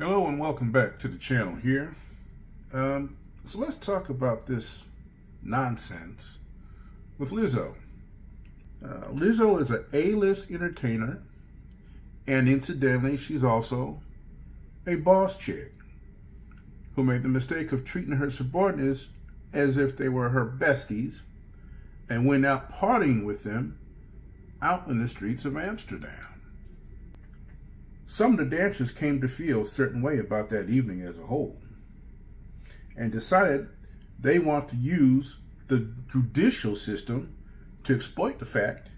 Hello and welcome back to the channel here. So let's talk about this nonsense with Lizzo. Lizzo is an A-list entertainer, and incidentally, she's also a boss chick who made the mistake of treating her subordinates as if they were her besties and went out partying with them out in the streets of Amsterdam. Some of the dancers came to feel a certain way about that evening as a whole and decided they want to use the judicial system to exploit the fact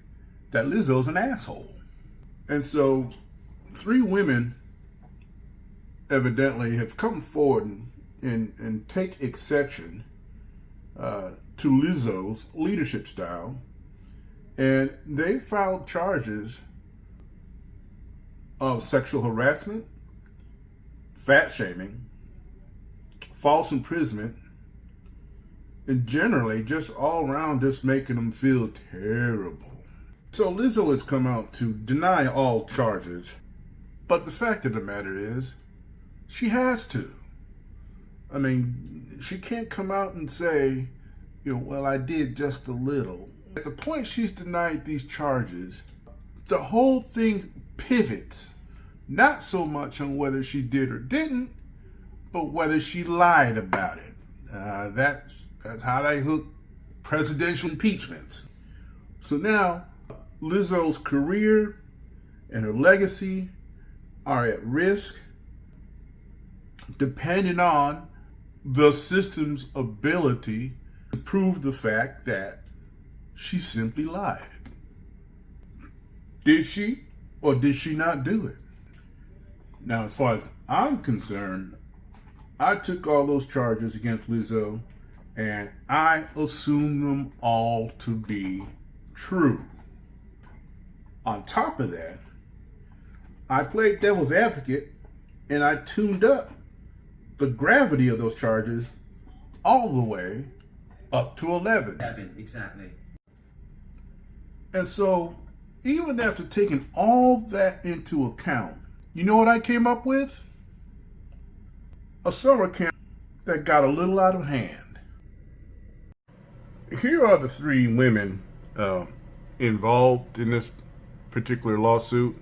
that Lizzo's an asshole. And so 3 women evidently have come forward and take exception to Lizzo's leadership style, and they filed charges of sexual harassment, fat shaming, false imprisonment, and generally just all around just making them feel terrible. So Lizzo has come out to deny all charges, but the fact of the matter is, she has to. I mean, she can't come out and say, well, I did just a little. At the point she's denied these charges, the whole thing pivots, not so much on whether she did or didn't, but whether she lied about it. That's how they hook presidential impeachments. So now Lizzo's career and her legacy are at risk, depending on the system's ability to prove the fact that she simply lied. Did she or did she not do it? Now, as far as I'm concerned, I took all those charges against Lizzo and I assume them all to be true. On top of that, I played devil's advocate and I tuned up the gravity of those charges all the way up to 11. Exactly. And so, even after taking all that into account, you know what I came up with? A summer camp that got a little out of hand. Here are the 3 women involved in this particular lawsuit.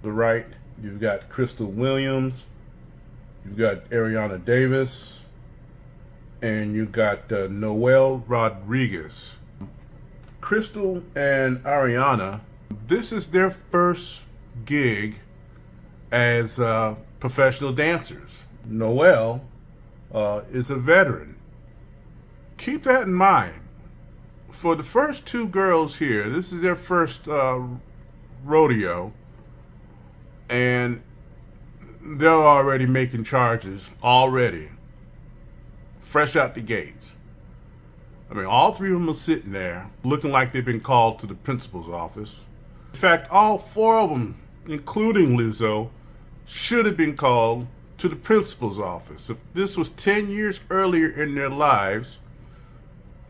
The right, you've got Crystal Williams, you've got Ariana Davis, and you've got Noelle Rodriguez. Crystal and Ariana, this is their first gig as professional dancers. Noelle is a veteran. Keep that in mind. For the first 2 girls here, this is their first rodeo, and they're already making charges already, fresh out the gates. I mean, all 3 of them are sitting there looking like they've been called to the principal's office. In fact, all 4 of them, including Lizzo, should have been called to the principal's office. If this was 10 years earlier in their lives,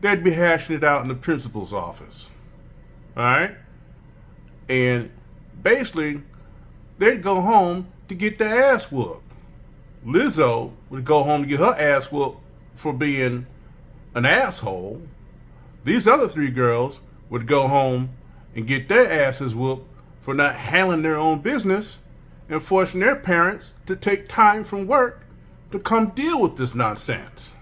they'd be hashing it out in the principal's office. All right? And basically, they'd go home to get their ass whooped. Lizzo would go home to get her ass whooped for being an asshole. These other 3 girls would go home and get their asses whooped for not handling their own business and forcing their parents to take time from work to come deal with this nonsense.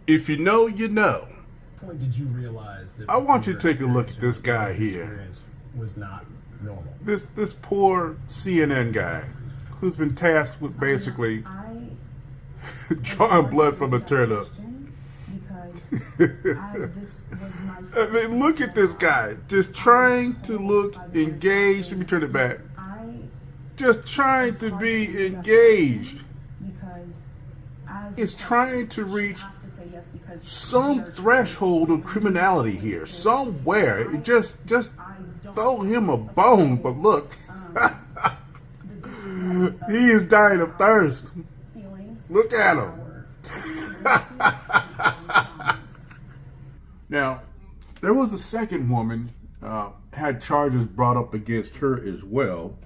If you know, you know. When did you realize that? I want you to take a look at this guy here. Was not normal. This poor CNN guy who's been tasked with basically drawing blood from a turnip. I mean, look at this guy, just trying to look engaged. Let me turn it back. Just trying to be engaged. He's trying to reach some threshold of criminality here, somewhere. It just throw him a bone, but look, he is dying of thirst. Look at him. Now, there was a second woman had charges brought up against her as well,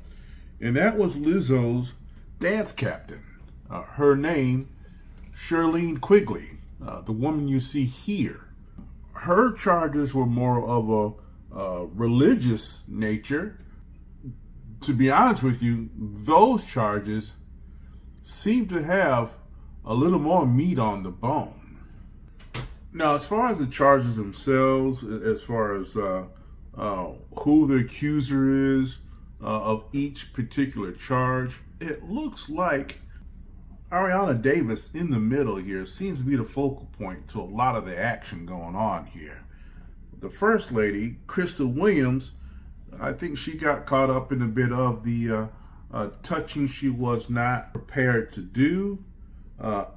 and that was Lizzo's dance captain. Her name, Shirlene Quigley, the woman you see here. Her charges were more of a religious nature. To be honest with you, those charges seem to have a little more meat on the bone. Now, as far as the charges themselves, as far as who the accuser is of each particular charge, it looks like Ariana Davis in the middle here seems to be the focal point to a lot of the action going on here. The first lady, Crystal Williams, I think she got caught up in a bit of the touching she was not prepared to do,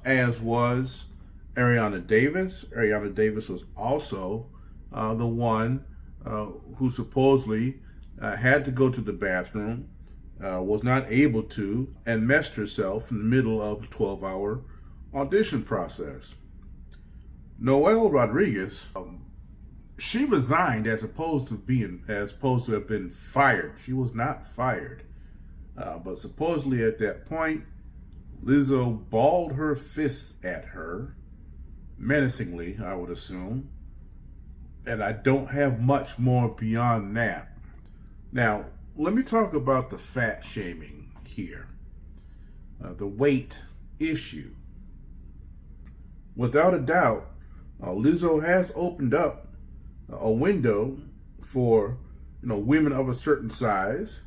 as was Ariana Davis. Ariana Davis was also the one who supposedly had to go to the bathroom, was not able to, and messed herself in the middle of a 12-hour audition process. Noelle Rodriguez, she resigned as opposed to have been fired. She was not fired, but supposedly at that point, Lizzo balled her fists at her, menacingly, I would assume, and I don't have much more beyond that. Now, let me talk about the fat shaming here, the weight issue. Without a doubt, Lizzo has opened up a window for women of a certain size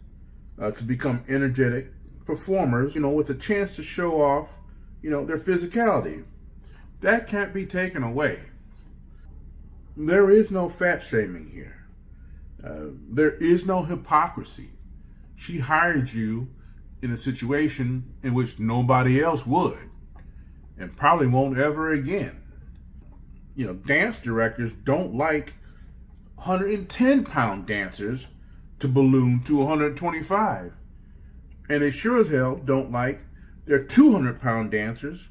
to become energetic performers, with a chance to show off, their physicality. That can't be taken away. There is no fat shaming here. There is no hypocrisy. She hired you in a situation in which nobody else would, and probably won't ever again. Dance directors don't like 110-pound dancers to balloon to 125. And they sure as hell don't like their 200-pound dancers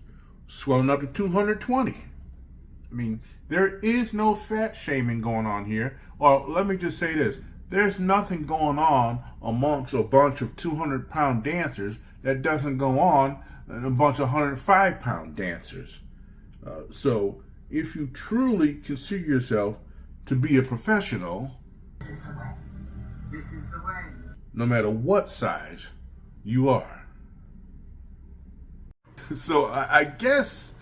swelling up to 220. I mean, there is no fat shaming going on here. Or let me just say this. There's nothing going on amongst a bunch of 200-pound dancers that doesn't go on in a bunch of 105-pound dancers. So if you truly consider yourself to be a professional, this is the way. This is the way. No matter what size you are. So I guess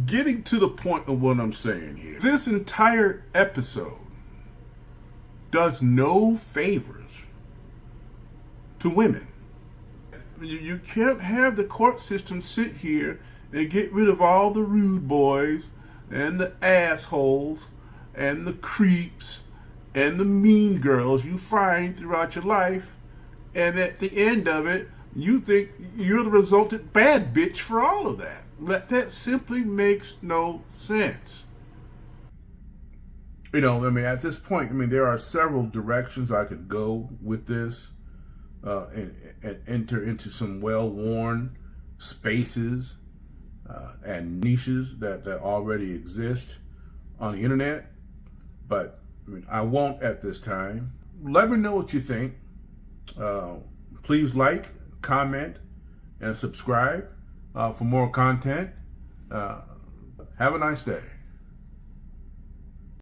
getting to the point of what I'm saying here, this entire episode does no favors to women. You can't have the court system sit here and get rid of all the rude boys and the assholes and the creeps and the mean girls you find throughout your life, and at the end of it, you think you're the resultant bad bitch for all of that. That simply makes no sense. At this point, there are several directions I could go with this and enter into some well-worn spaces and niches that already exist on the internet. But I won't at this time. Let me know what you think. Please like, comment, and subscribe for more content. Have a nice day.